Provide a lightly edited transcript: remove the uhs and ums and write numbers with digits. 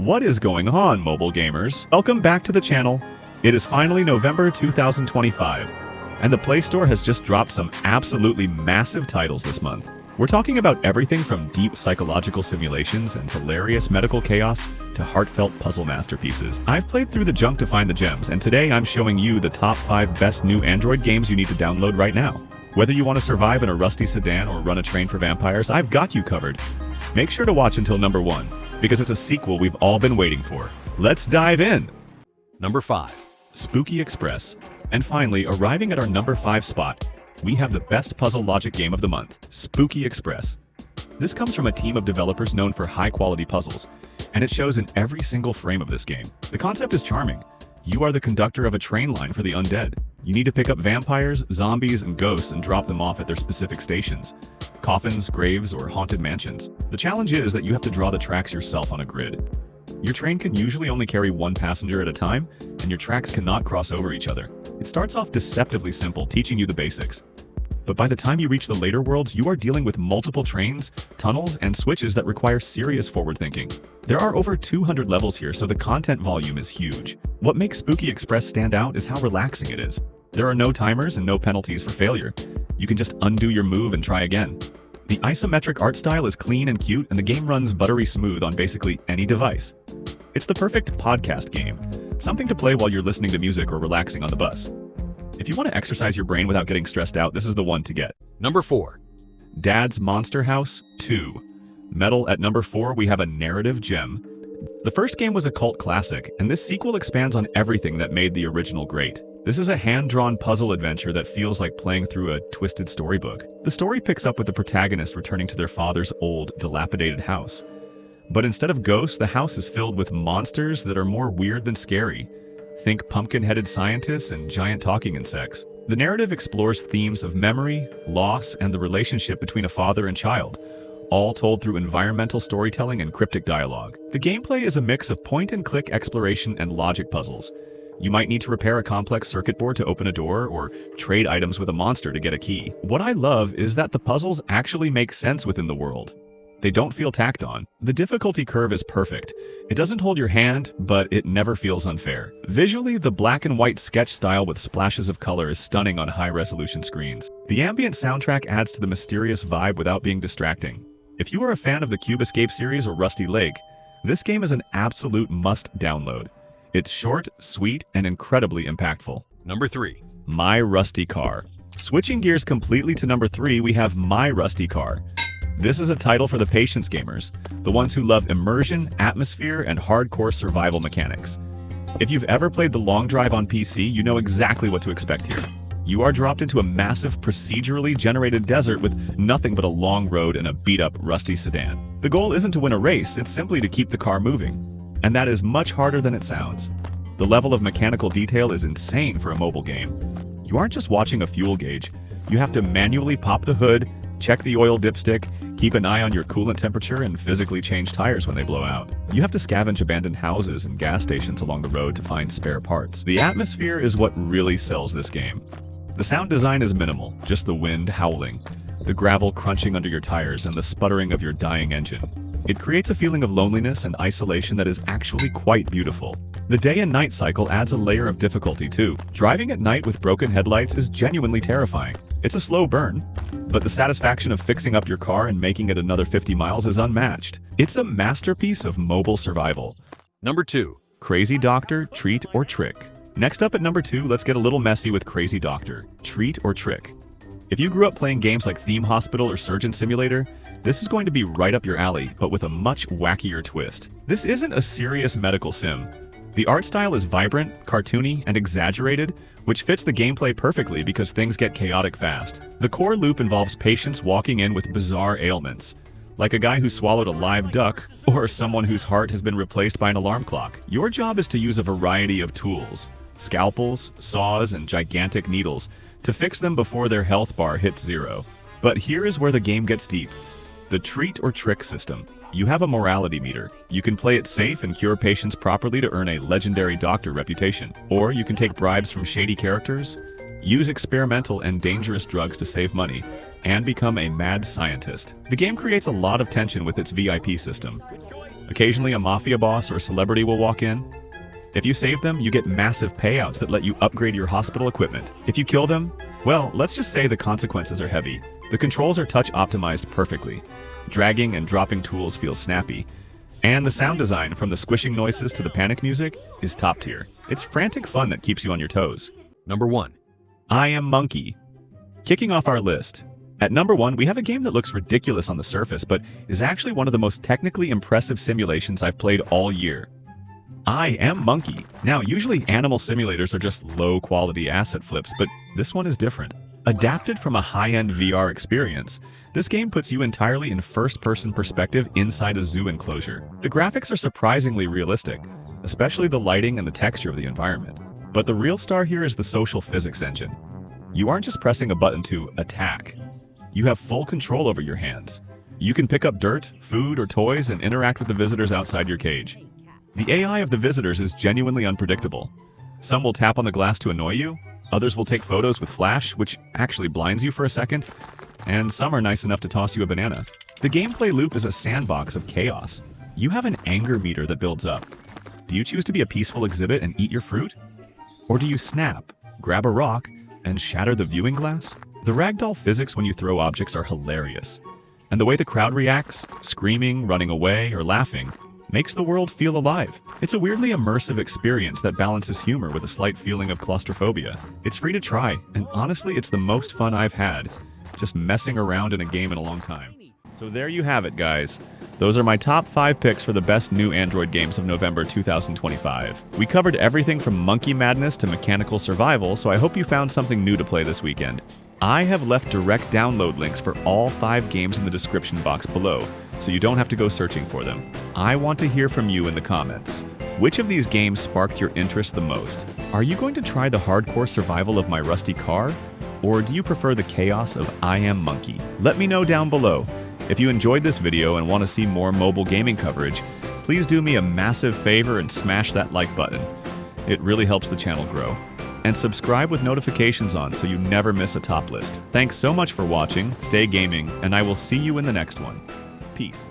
What is going on, mobile gamers? Welcome back to the channel. It is finally November 2025, and the Play Store has just dropped some absolutely massive titles this month. We're talking about everything from deep psychological simulations and hilarious medical chaos to heartfelt puzzle masterpieces. I've played through the junk to find the gems, and today I'm showing you the top 5 best new Android games you need to download right now. Whether you want to survive in a rusty sedan or run a train for vampires, I've got you covered. Make sure to watch until number 1, because it's a sequel we've all been waiting for. Let's dive in! Number 5. Spooky Express. And finally, arriving at our number 5 spot, we have the best puzzle logic game of the month, Spooky Express. This comes from a team of developers known for high-quality puzzles, and it shows in every single frame of this game. The concept is charming. You are the conductor of a train line for the undead. You need to pick up vampires, zombies, and ghosts and drop them off at their specific stations. Coffins, graves, or haunted mansions. The challenge is that you have to draw the tracks yourself on a grid. Your train can usually only carry one passenger at a time, and your tracks cannot cross over each other. It starts off deceptively simple, teaching you the basics. But by the time you reach the later worlds, you are dealing with multiple trains, tunnels, and switches that require serious forward thinking. There are over 200 levels here, so the content volume is huge. What makes Spooky Express stand out is how relaxing it is. There are no timers and no penalties for failure. You can just undo your move and try again. The isometric art style is clean and cute, and the game runs buttery smooth on basically any device. It's the perfect podcast game, something to play while you're listening to music or relaxing on the bus. If you want to exercise your brain without getting stressed out, this is the one to get. Number 4. Dad's Monster House 2. Metal at number 4, we have a narrative gem. The first game was a cult classic, and this sequel expands on everything that made the original great. This is a hand-drawn puzzle adventure that feels like playing through a twisted storybook. The story picks up with the protagonist returning to their father's old, dilapidated house. But instead of ghosts, the house is filled with monsters that are more weird than scary. Think pumpkin-headed scientists and giant talking insects. The narrative explores themes of memory, loss, and the relationship between a father and child, all told through environmental storytelling and cryptic dialogue. The gameplay is a mix of point-and-click exploration and logic puzzles. You might need to repair a complex circuit board to open a door, or trade items with a monster to get a key. What I love is that the puzzles actually make sense within the world. They don't feel tacked on. The difficulty curve is perfect. It doesn't hold your hand, but it never feels unfair. Visually, the black and white sketch style with splashes of color is stunning on high-resolution screens. The ambient soundtrack adds to the mysterious vibe without being distracting. If you are a fan of the Cube Escape series or Rusty Lake, this game is an absolute must-download. It's short, sweet, and incredibly impactful. Number 3. My Rusty Car. Switching gears completely to number 3, we have My Rusty Car. This is a title for the patience gamers, the ones who love immersion, atmosphere, and hardcore survival mechanics. If you've ever played The Long Drive on PC, you know exactly what to expect here. You are dropped into a massive, procedurally generated desert with nothing but a long road and a beat-up, rusty sedan. The goal isn't to win a race, it's simply to keep the car moving. And that is much harder than it sounds. The level of mechanical detail is insane for a mobile game. You aren't just watching a fuel gauge. You have to manually pop the hood, check the oil dipstick, keep an eye on your coolant temperature, and physically change tires when they blow out. You have to scavenge abandoned houses and gas stations along the road to find spare parts. The atmosphere is what really sells this game. The sound design is minimal, just the wind howling, the gravel crunching under your tires, and the sputtering of your dying engine. It creates a feeling of loneliness and isolation that is actually quite beautiful. The day and night cycle adds a layer of difficulty too. Driving at night with broken headlights is genuinely terrifying. It's a slow burn, but the satisfaction of fixing up your car and making it another 50 miles is unmatched. It's a masterpiece of mobile survival. Number 2. Crazy Doctor, Treat or Trick. Next up at number 2, let's get a little messy with Crazy Doctor, Treat or Trick. If you grew up playing games like Theme Hospital or Surgeon Simulator, this is going to be right up your alley, but with a much wackier twist. This isn't a serious medical sim. The art style is vibrant, cartoony, and exaggerated, which fits the gameplay perfectly because things get chaotic fast. The core loop involves patients walking in with bizarre ailments, like a guy who swallowed a live duck, or someone whose heart has been replaced by an alarm clock. Your job is to use a variety of tools, scalpels, saws, and gigantic needles, to fix them before their health bar hits 0. But here is where the game gets deep. The Treat or Trick system. You have a morality meter. You can play it safe and cure patients properly to earn a legendary doctor reputation. Or you can take bribes from shady characters, use experimental and dangerous drugs to save money, and become a mad scientist. The game creates a lot of tension with its VIP system. Occasionally, a mafia boss or a celebrity will walk in. If you save them, you get massive payouts that let you upgrade your hospital equipment. If you kill them, well, let's just say the consequences are heavy. The controls are touch optimized perfectly. Dragging and dropping tools feels snappy. And the sound design, from the squishing noises to the panic music, is top tier. It's frantic fun that keeps you on your toes. Number 1. I Am Monkey. Kicking off our list. At number 1, we have a game that looks ridiculous on the surface, but is actually one of the most technically impressive simulations I've played all year. I Am Monkey. Now, usually animal simulators are just low-quality asset flips, but this one is different. Adapted from a high-end VR experience, this game puts you entirely in first-person perspective inside a zoo enclosure. The graphics are surprisingly realistic, especially the lighting and the texture of the environment. But the real star here is the social physics engine. You aren't just pressing a button to attack. You have full control over your hands. You can pick up dirt, food, or toys and interact with the visitors outside your cage. The AI of the visitors is genuinely unpredictable. Some will tap on the glass to annoy you, others will take photos with flash, which actually blinds you for a second, and some are nice enough to toss you a banana. The gameplay loop is a sandbox of chaos. You have an anger meter that builds up. Do you choose to be a peaceful exhibit and eat your fruit? Or do you snap, grab a rock, and shatter the viewing glass? The ragdoll physics when you throw objects are hilarious. And the way the crowd reacts, screaming, running away, or laughing, makes the world feel alive. It's a weirdly immersive experience that balances humor with a slight feeling of claustrophobia. It's free to try, and honestly, it's the most fun I've had just messing around in a game in a long time. So there you have it, guys. Those are my top 5 picks for the best new Android games of November 2025. We covered everything from monkey madness to mechanical survival, so I hope you found something new to play this weekend. I have left direct download links for all 5 games in the description box below, so you don't have to go searching for them. I want to hear from you in the comments. Which of these games sparked your interest the most? Are you going to try the hardcore survival of My Rusty Car? Or do you prefer the chaos of I Am Monkey? Let me know down below. If you enjoyed this video and want to see more mobile gaming coverage, please do me a massive favor and smash that like button. It really helps the channel grow. And subscribe with notifications on so you never miss a top list. Thanks so much for watching, stay gaming, and I will see you in the next one. Peace.